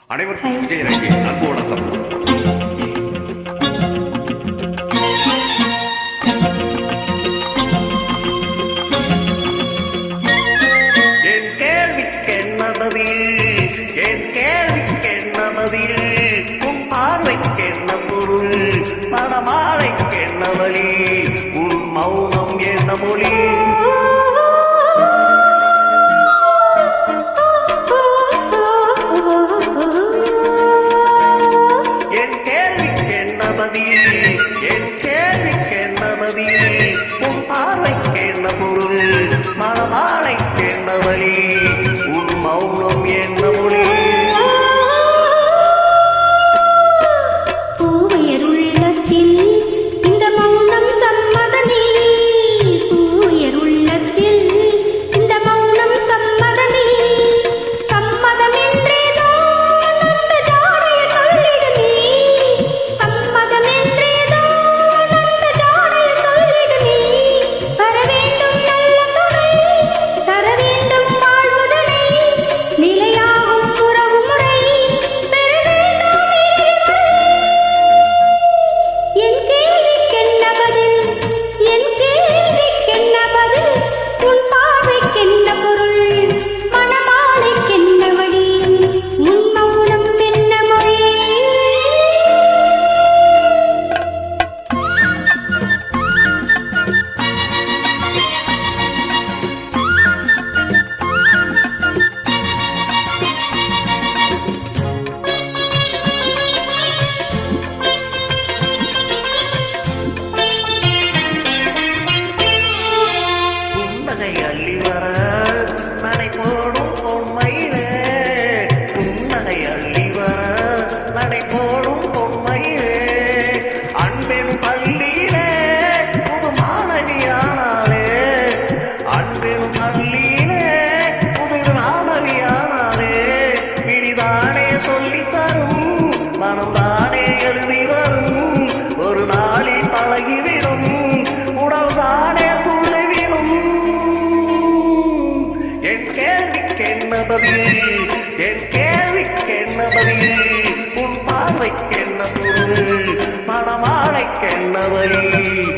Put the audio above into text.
அனைவருக்கும் விஜயரங்கி அன்பு வணக்கம். என் கேள்விக்கென்ன பதில், என் கேள்விக்கென்ன பதில், உன் பார்வைக்கென்ன பொருள், மணமாலைக்கென்ன வழி, உன் மௌனம் என்ன மொழி? என் கேள்விக்கென்ன பதில், உன் பார்வைக்கென்ன பொருள், மணமாலைக்கென்ன வழி, உன் மௌனம் என்ன மொழி? அள்ளி வர நடை போடும் பொன்மையிலே, புன்னகை அள்ளி வர நடை போடும் பொன்மையிலே, அன்பென் பள்ளியிலே புது மாணவியானாலே, அன்பென் பள்ளியிலே புது மாணவியானாலே, விழிதானே சொல்லித் தரும், மனம்தானே எழுதி வரும், ஒரு நாளில் பழகிவிடும், உடல்தானே துள்ளிவிடும். என் கேள்விக்கென்ன பதில், என் கேள்விக்கென்ன பதில், உன் பார்வைக்கென்ன பொருள், மணமாலைக்கென்ன வழி,